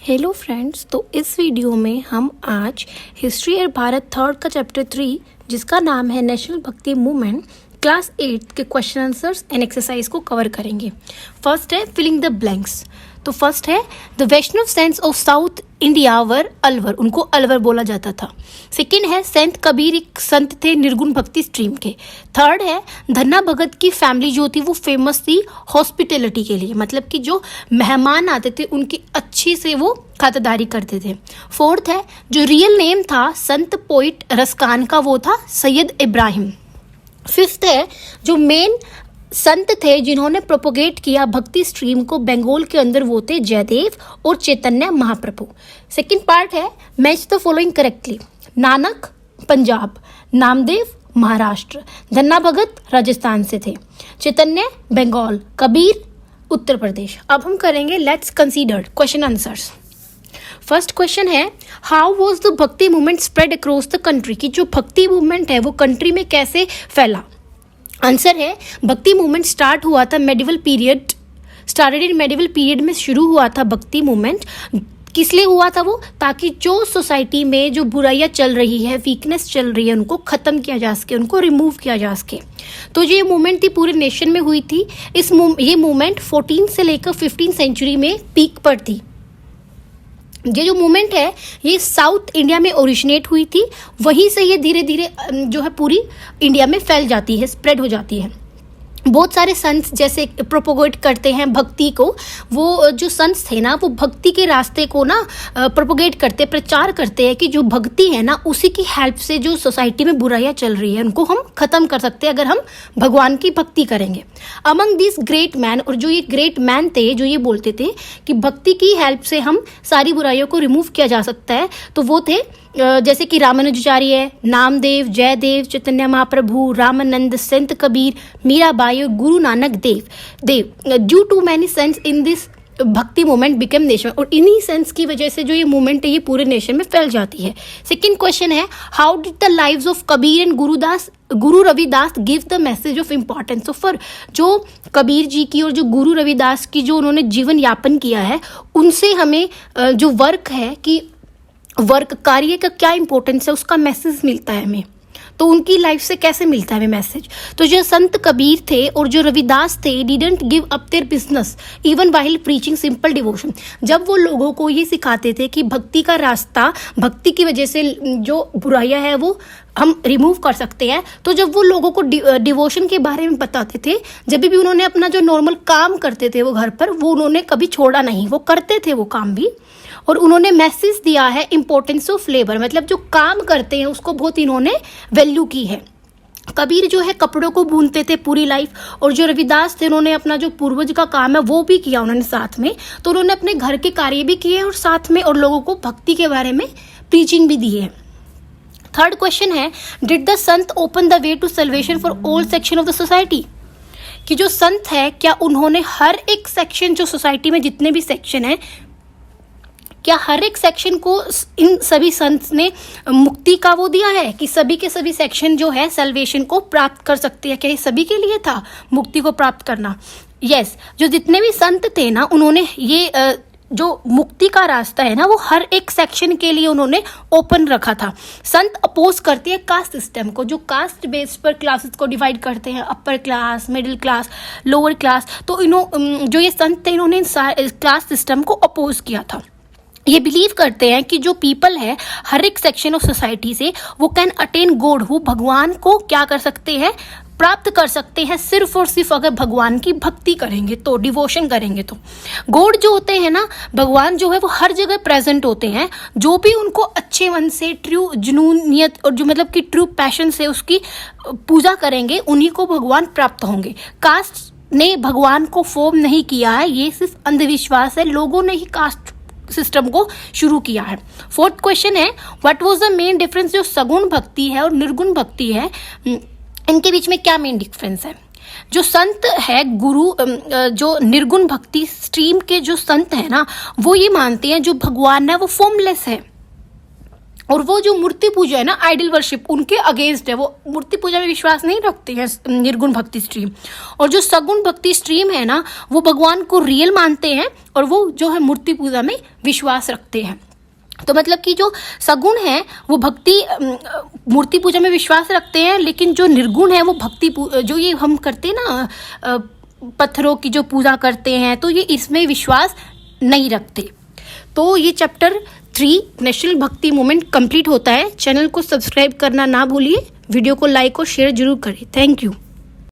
Hello friends, तो इस video में हम आज हिस्ट्री और भारत थर्ड का चैप्टर 3 जिसका नाम है नेशनल भक्ति मूवमेंट क्लास 8 के क्वेश्चन आंसर्स एंड एक्सरसाइज को कवर करेंगे। फर्स्ट है फिलिंग द ब्लैंक्स। तो फर्स्ट है the Vaishnav saints of south India were Alvar, उनको अलवर बोला जाता था। सेकंड है संत कबीर एक संत थे निर्गुण भक्ति स्ट्रीम के। थर्ड है धन्ना भगत की फैमिली जो थी वो फेमस थी हॉस्पिटैलिटी के लिए, मतलब कि जो मेहमान आते थे उनकी अच्छी से वो खातिरदारी करते थे। फोर्थ है जो रियल नेम था संत पोइट रसकान का वो था सैयद इब्राहिम। फिफ्थ है जो मेन संत थे जिन्होंने प्रोपोगेट किया भक्ति स्ट्रीम को बंगाल के अंदर, वो थे जयदेव और चैतन्य महाप्रभु। सेकंड पार्ट है match the following correctly. Nanak Punjab, Namdev Maharashtra, Dhanna Bhagat Rajasthan से थे, चैतन्य बंगाल, कबीर उत्तर प्रदेश। अब हम करेंगे let's consider question answers. First question है हाउ वॉज द भक्ति movement spread across the country, कि जो भक्ति मूवमेंट है वो कंट्री में कैसे फैला। आंसर है भक्ति मूवमेंट स्टार्ट हुआ था medieval period, started in medieval period में शुरू हुआ था भक्ति मूवमेंट। किस लिए हुआ था वो, ताकि जो सोसाइटी में जो बुराइयां चल रही है, वीकनेस चल रही है, उनको खत्म किया जा सके, उनको रिमूव किया जा सके। तो ये मूवमेंट थी पूरे नेशन में हुई थी। ये मूवमेंट 14 से लेकर 15 सेंचुरी में पीक पर थी। ये जो मूवमेंट है ये साउथ इंडिया में ओरिजिनेट हुई थी, वहीं से ये धीरे धीरे जो है पूरी इंडिया में फैल जाती है, स्प्रेड हो जाती है। बहुत सारे संत जैसे प्रोपोगेट करते हैं भक्ति को, वो जो संत थे ना वो भक्ति के रास्ते को ना प्रोपोगेट करते, प्रचार करते हैं कि जो भक्ति है ना उसी की हेल्प से जो सोसाइटी में बुराइयां चल रही है उनको हम खत्म कर सकते हैं अगर हम भगवान की भक्ति करेंगे। अमंग दिस ग्रेट मैन, और जो ये ग्रेट मैन थे जो ये बोलते थे कि भक्ति की हेल्प से हम सारी बुराइयों को रिमूव किया जा सकता है, तो वो थे जैसे कि रामानुजाचार्य, नामदेव, जयदेव, चैतन्य महाप्रभु, रामानंद, संत कबीर, मीराबाई और Guru Nanak Dev. Due to many saints in this bhakti movement become nation, और इन्हीं सेंस की वजह से जो ये मूवमेंट है ये पूरे नेशन में फैल जाती है। सेकंड क्वेश्चन है how did the lives of Kabir and Guru Ravidas give the message of importance. तो फिर जो कबीर जी की और जो गुरु रविदास की जो उन्होंने जीवन यापन किया है उनसे हमें जो वर्क है कि वर्क कार्य का क्या इंपॉर्टेंस है उसका मैसेज मिलता है हमें। तो उनकी लाइफ से कैसे मिलता है हमें मैसेज। तो जो संत कबीर थे और जो रविदास थे didn't give up their business even while preaching simple devotion. जब वो लोगों को ये सिखाते थे कि भक्ति का रास्ता, भक्ति की वजह से जो बुराइयां है वो हम रिमूव कर सकते हैं, तो जब वो लोगों को डिवोशन के बारे में बताते थे, जब भी उन्होंने अपना जो नॉर्मल काम करते थे वो घर पर, वो उन्होंने कभी छोड़ा नहीं, वो करते थे वो काम भी। और उन्होंने मैसेज दिया है इम्पोर्टेंस ऑफ लेबर, मतलब जो काम करते हैं उसको बहुत इन्होंने वैल्यू की है। कबीर जो है कपड़ों को बुनते थे पूरी लाइफ, और जो रविदास थे उन्होंने अपना जो पूर्वज का काम है वो भी किया उन्होंने साथ में। तो उन्होंने अपने घर के कार्य भी किए और साथ में और लोगों को भक्ति के बारे में प्रीचिंग भी दी है। थर्ड क्वेश्चन है did the sant open the way to salvation for all section of the society, कि जो संत है क्या उन्होंने हर एक सेक्शन, जो सोसाइटी में जितने भी सेक्शन है, क्या हर एक सेक्शन को इन सभी संत ने मुक्ति का वो दिया है कि सभी के सभी सेक्शन जो है सल्वेशन को प्राप्त कर सकते हैं। क्या ये सभी के लिए था मुक्ति को प्राप्त करना? यस, जो जितने भी संत थे ना उन्होंने ये जो मुक्ति का रास्ता है ना वो हर एक सेक्शन के लिए उन्होंने ओपन रखा था। संत अपोज करते हैं कास्ट सिस्टम को, जो कास्ट बेस पर क्लासेस को डिवाइड करते हैं, upper class, middle class, lower class. तो जो ये संत थे इन्होंने क्लास सिस्टम को अपोज किया था। ये बिलीव करते हैं कि जो पीपल है हर एक सेक्शन ऑफ सोसाइटी से वो कैन अटेन गॉड, वो भगवान को क्या कर सकते हैं, प्राप्त कर सकते हैं, सिर्फ और सिर्फ अगर भगवान की भक्ति करेंगे तो, डिवोशन करेंगे तो। गॉड जो होते हैं ना, भगवान जो है वो हर जगह प्रेजेंट होते हैं। जो भी उनको अच्छे मन से, ट्रू जुनूनियत और जो मतलब कि ट्रू पैशन से उसकी पूजा करेंगे उन्हीं को भगवान प्राप्त होंगे। कास्ट ने भगवान को फॉर्म नहीं किया है, ये सिर्फ अंधविश्वास है, लोगों ने ही कास्ट सिस्टम को शुरू किया है। फोर्थ क्वेश्चन है what was the main difference, जो सगुण भक्ति है और निर्गुण भक्ति है इनके बीच में क्या मेन डिफरेंस है। जो संत है जो निर्गुण भक्ति स्ट्रीम के जो संत है ना वो ये मानते हैं जो भगवान है वो फॉर्मलेस है, और वो जो मूर्ति पूजा है ना, आइडल वर्शिप, उनके अगेंस्ट है। वो मूर्ति पूजा में विश्वास नहीं रखते हैं निर्गुण भक्ति स्ट्रीम। और जो सगुण भक्ति स्ट्रीम है ना, वो भगवान को रियल मानते हैं और वो जो है मूर्ति पूजा में विश्वास रखते हैं। तो मतलब कि जो सगुण है वो भक्ति मूर्ति पूजा में विश्वास रखते हैं, लेकिन जो निर्गुण है वो भक्ति जो ये हम करते हैं ना पत्थरों की जो पूजा करते हैं, तो ये इसमें विश्वास नहीं रखते। तो ये चैप्टर 3 नेशनल भक्ति मूवमेंट कंप्लीट होता है। चैनल को सब्सक्राइब करना ना भूलिए, वीडियो को लाइक और शेयर जरूर करें। Thank you.